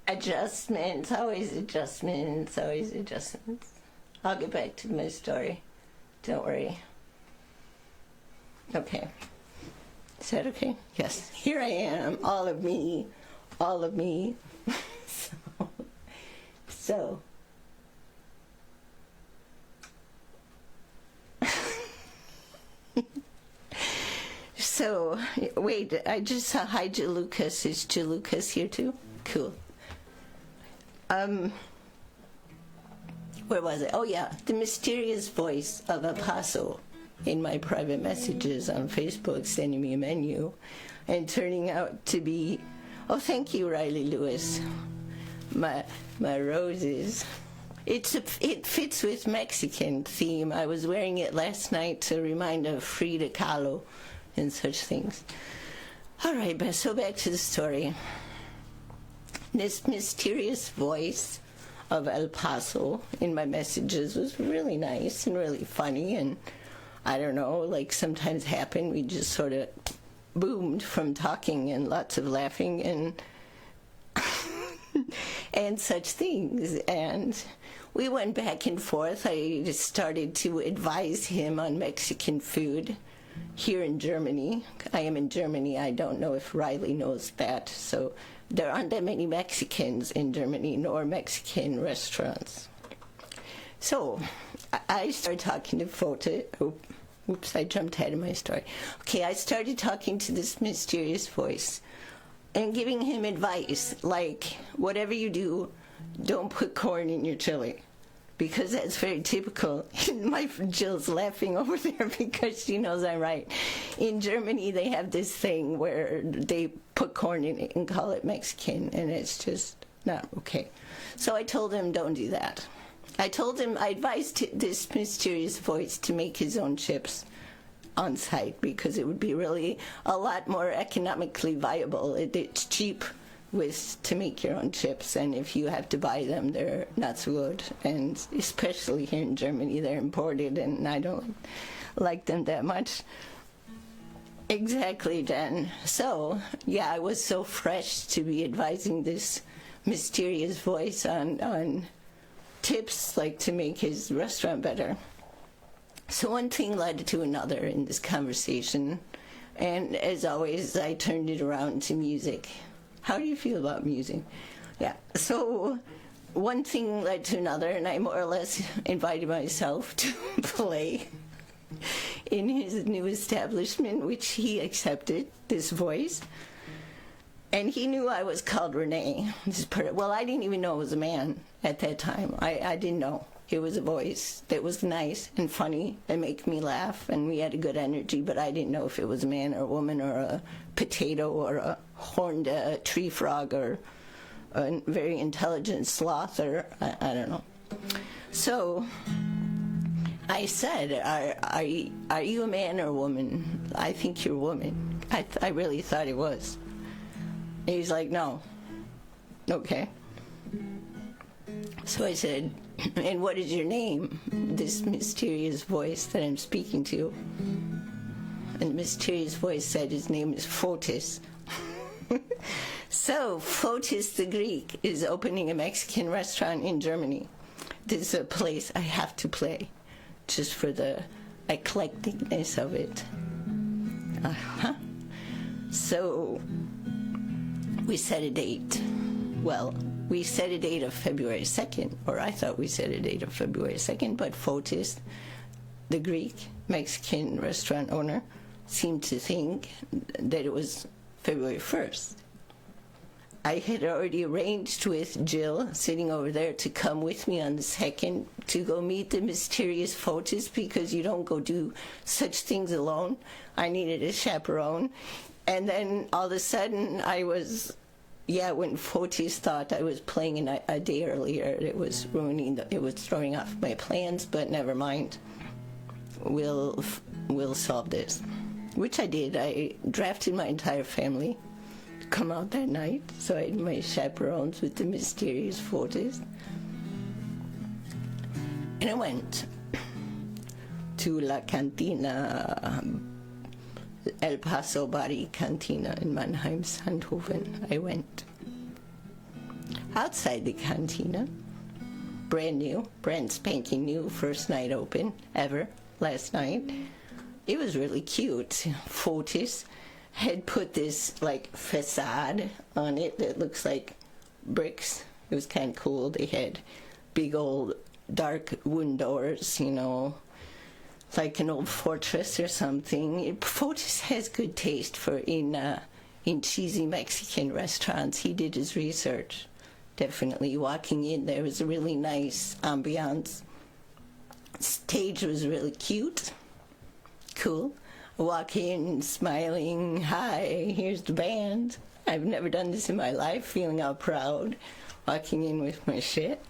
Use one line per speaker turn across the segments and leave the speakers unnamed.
Adjustments, always adjustments, always adjustments. I'll get back to my story. Don't worry. Okay. Is that okay? Yes. Here I am, all of me, all of me. So. So, wait, I just saw hi Jalucas. Is Jalucas here too? Cool. Where was it? Oh yeah, the mysterious voice of El Paso in my private messages on Facebook, sending me a menu, and turning out to be, oh thank you Riley Lewis, my roses. It fits with Mexican theme. I was wearing it last night to remind of Frida Kahlo and such things. All right, so back to the story. This mysterious voice of El Paso in my messages was really nice and really funny, and I don't know, like sometimes happen, we just sort of boomed from talking and lots of laughing and and such things, and we went back and forth. I just started to advise him on Mexican food here in Germany. I am in Germany. I don't know if Riley knows that. So there aren't that many Mexicans in Germany, nor Mexican restaurants. So I started talking to Fote. Oops, I jumped ahead of my story. Okay, I started talking to this mysterious voice and giving him advice, like, whatever you do, don't put corn in your chili, because that's very typical. My Jill's laughing over there because she knows I'm right. In Germany, they have this thing where they put corn in it and call it Mexican, and it's just not okay. So I told him, don't do that. I advised this mysterious voice to make his own chips on site, because it would be really a lot more economically viable. It's cheap to make your own chips, and if you have to buy them, they're not so good, and especially here in Germany, they're imported, and I don't like them that much. Exactly, Jen. So, yeah, I was so fresh to be advising this mysterious voice on tips, like to make his restaurant better. So one thing led to another in this conversation, and as always, I turned it around to music. How do you feel about music? Yeah, so one thing led to another, and I more or less invited myself to play in his new establishment, which he accepted, this voice. And he knew I was called Renee. Well, I didn't even know it was a man at that time. I didn't know. It was a voice that was nice and funny and make me laugh, and we had a good energy, but I didn't know if it was a man or a woman or a potato or a horned tree frog or a very intelligent sloth, or I don't know. So I said, are you a man or a woman? I think you're a woman. I really thought it was. And he's like, no. Okay. So I said, and what is your name? This mysterious voice that I'm speaking to. And the mysterious voice said his name is Fotis. So Fotis the Greek is opening a Mexican restaurant in Germany. This is a place I have to play, just for the eclecticness of it. Uh-huh. So we set a date. Well, we set a date of February 2nd, or I thought we set a date of February 2nd, but Fotis, the Greek Mexican restaurant owner, seemed to think that it was February 1st. I had already arranged with Jill, sitting over there, to come with me on the 2nd to go meet the mysterious Fotis, because you don't go do such things alone. I needed a chaperone. And then all of a sudden when Fotis thought I was playing a day earlier, it was throwing off my plans, but never mind. We'll solve this. Which I did. I drafted my entire family to come out that night, so I had my chaperones with the mysterious Fotis. And I went to La Cantina, El Paso Bari Cantina in Mannheim, Sandhofen. I went. outside the cantina. Brand new, brand spanking new, first night open ever, last night. It was really cute. Fotis had put this like facade on it that looks like bricks. It was kind of cool. They had big old dark wooden doors, you know, like an old fortress or something. Fotis has good taste for in cheesy Mexican restaurants. He did his research. Definitely walking in, there was a really nice ambiance. Stage was really cute. Cool. Walk in smiling, hi, here's the band. I've never done this in my life, feeling all proud. Walking in with my shit.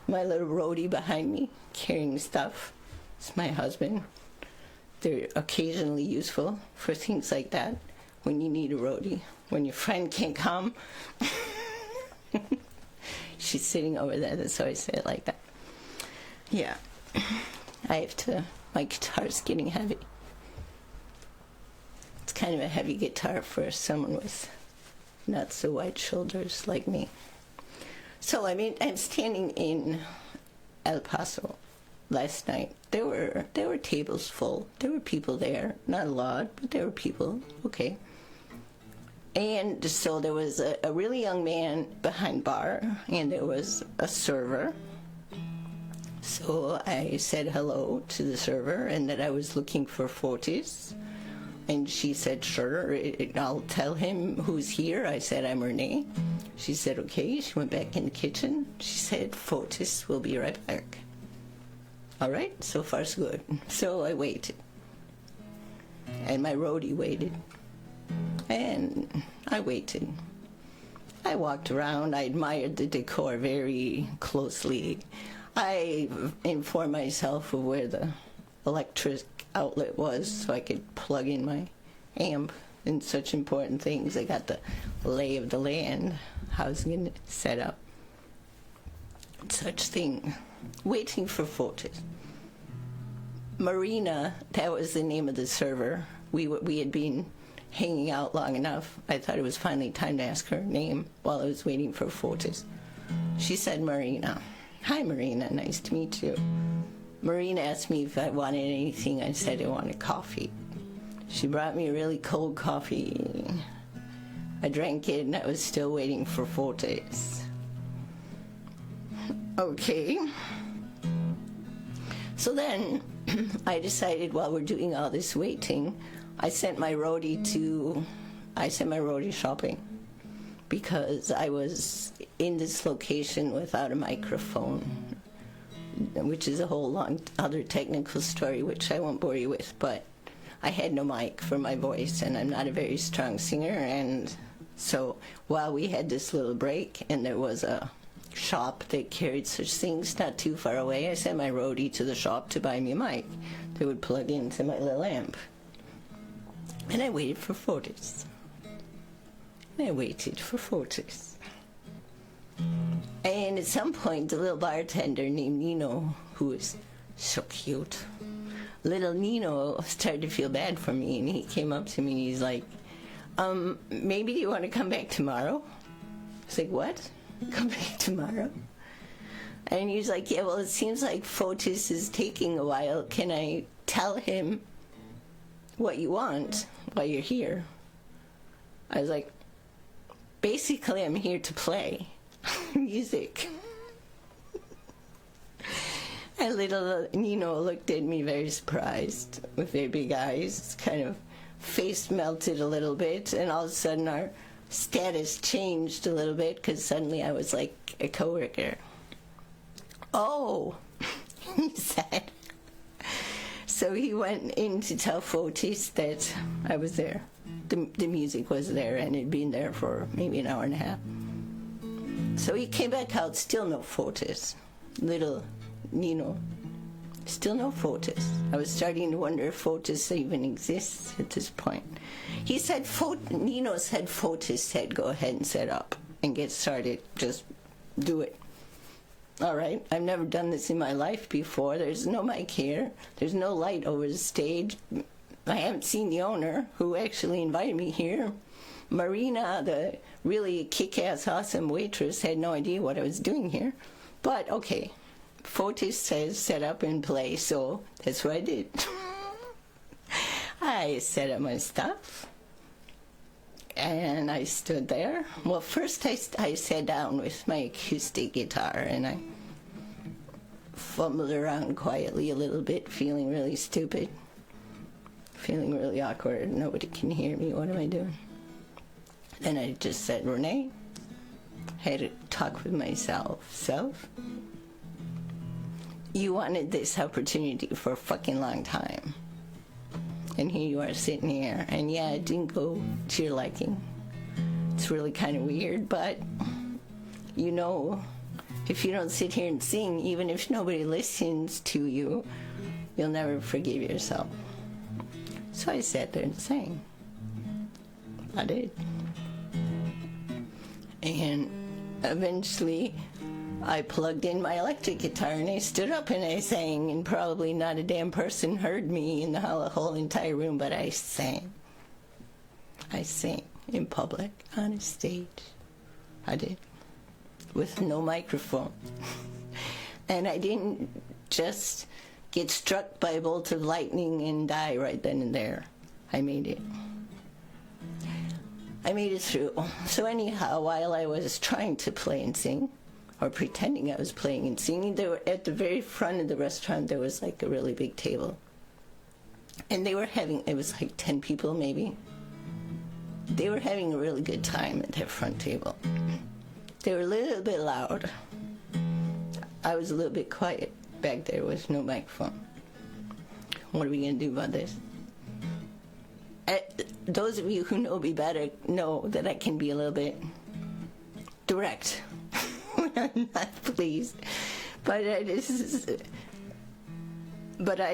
My little roadie behind me, carrying stuff. It's my husband. They're occasionally useful for things like that, when you need a roadie. When your friend can't come. She's sitting over there, that's why I say it like that. Yeah. My guitar's getting heavy. It's kind of a heavy guitar for someone with not so wide shoulders like me. So I'm standing in El Paso last night. There were tables full. There were people there. Not a lot, but there were people. Okay. And so there was a really young man behind bar, and there was a server. So I said hello to the server and that I was looking for Fotis. And she said, sure, I'll tell him who's here. I said, I'm Renee. She said, okay. She went back in the kitchen. She said, Fotis will be right back. All right, so far so good. So I waited. And my roadie waited. And I waited. I walked around. I admired the decor very closely. I informed myself of where the electric outlet was so I could plug in my amp and such important things. I got the lay of the land, housing it set up, such thing. Waiting for Fotis. Marina, that was the name of the server. We had been hanging out long enough. I thought it was finally time to ask her name while I was waiting for Fotis. She said Marina. Hi, Marina. Nice to meet you. Marina asked me if I wanted anything. I said I wanted coffee. She brought me a really cold coffee. I drank it, and I was still waiting for Fotis. Okay. So then I decided while we're doing all this waiting, I sent my roadie shopping because I was in this location without a microphone, which is a whole long other technical story, which I won't bore you with, but I had no mic for my voice, and I'm not a very strong singer, and so while we had this little break, and there was a shop that carried such things not too far away, I sent my roadie to the shop to buy me a mic that would plug into my little amp. And I waited for Fotis. And at some point, the little bartender named Nino, who was so cute, little Nino started to feel bad for me, and he came up to me and he's like, maybe you want to come back tomorrow? I was like, what? Come back tomorrow? And he's like, yeah, well, it seems like Fotis is taking a while. Can I tell him what you want while you're here? I was like, basically, I'm here to play music. And little Nino looked at me very surprised with very big eyes, kind of face melted a little bit, and all of a sudden our status changed a little bit because suddenly I was like a coworker. Oh, he said. So he went in to tell Fotis that I was there. The music was there, and it'd been there for maybe an hour and a half. So he came back out, still no Fotis. Little Nino, still no Fotis. I was starting to wonder if Fotis even exists at this point. He said, Nino said Fotis said, go ahead and set up and get started. Just do it. All right, I've never done this in my life before. There's no mic here. There's no light over the stage. I haven't seen the owner, who actually invited me here. Marina, the really kick-ass awesome waitress, had no idea what I was doing here. But, okay, Fotis says set up and play, so that's what I did. I set up my stuff, and I stood there. Well, first I sat down with my acoustic guitar, and I fumbled around quietly a little bit, feeling really stupid, feeling really awkward. Nobody can hear me. What am I doing? Then I just said, Renee, had a talk with myself. Self, you wanted this opportunity for a fucking long time. And here you are sitting here. And yeah, it didn't go to your liking. It's really kind of weird, but you know, if you don't sit here and sing, even if nobody listens to you, you'll never forgive yourself. So I sat there and sang. I did. And eventually I plugged in my electric guitar and I stood up and I sang, and probably not a damn person heard me in the whole entire room, but I sang. I sang in public on a stage. I did. With no microphone. And I didn't just get struck by a bolt of lightning and die right then and there. I made it. I made it through. So anyhow, while I was trying to play and sing, or pretending I was playing and singing, there were, at the very front of the restaurant, there was like a really big table. And they were having, it was like 10 people maybe. They were having a really good time at that front table. They were a little bit loud. I was a little bit quiet back there with no microphone. What are we going to do about this? Those of you who know me better know that I can be a little bit direct when I'm not pleased. But I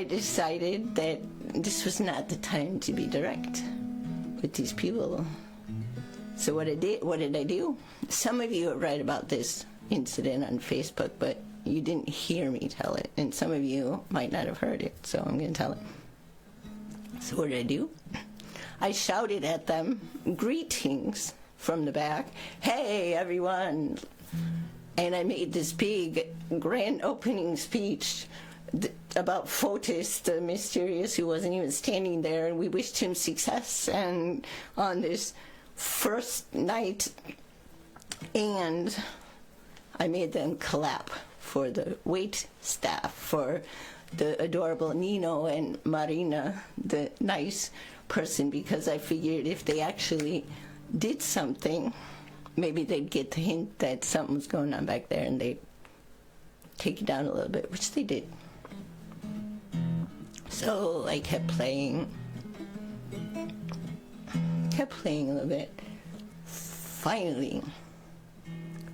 decided that this was not the time to be direct with these people. So what did I do? Some of you write about this incident on Facebook, but you didn't hear me tell it. And some of you might not have heard it, so I'm going to tell it. So what did I do? I shouted at them, greetings from the back. Hey, everyone. And I made this big, grand opening speech about Fotis, the mysterious, who wasn't even standing there. And we wished him success and on this first night, and I made them clap for the wait staff, for the adorable Nino and Marina, the nice person, because I figured if they actually did something, maybe they'd get the hint that something was going on back there and they'd take it down a little bit, which they did. So I kept playing a little bit. Finally,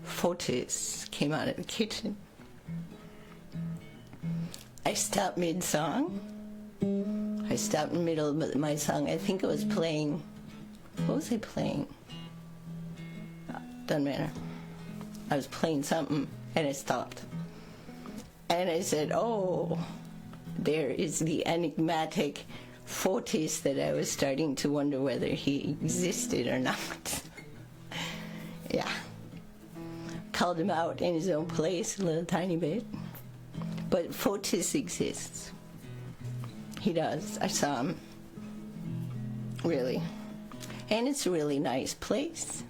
Fotis came out of the kitchen. I stopped mid-song. I stopped in the middle of my song. I think I was playing, what was I playing? Doesn't matter. I was playing something and I stopped. And I said, oh, there is the enigmatic Fotis that I was starting to wonder whether he existed or not. Yeah. Called him out in his own place a little tiny bit. But Fotis exists. He does. I saw him. Really. And it's a really nice place.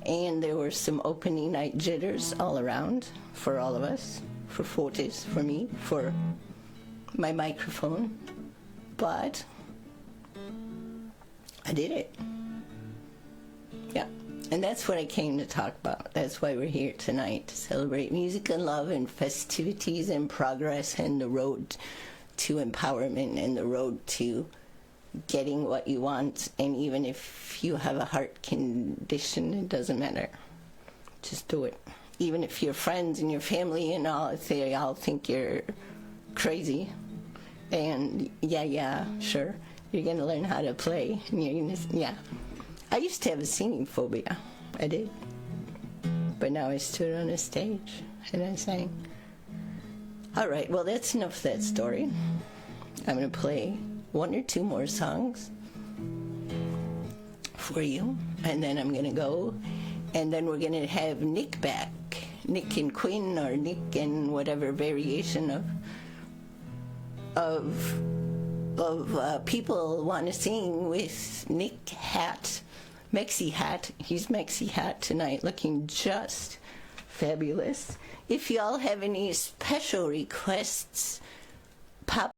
And there were some opening night jitters all around for all of us. For Fotis, for me, for my microphone. But I did it. Yeah. And that's what I came to talk about. That's why we're here tonight, to celebrate music and love and festivities and progress and the road to empowerment and the road to getting what you want. And even if you have a heart condition, it doesn't matter. Just do it. Even if your friends and your family and all, if they all think you're crazy, and yeah, sure, you're going to learn how to play. And you're gonna, yeah. I used to have a singing phobia. I did. But now I stood on a stage and I sang. All right, well, that's enough of that story. I'm going to play one or two more songs for you. and then I'm going to go, and then we're going to have Nick back, Nick and Quinn, or Nick and whatever variation of people want to sing with Nick Hat, MexiHat. He's MexiHat tonight, looking just fabulous. If y'all have any special requests, pop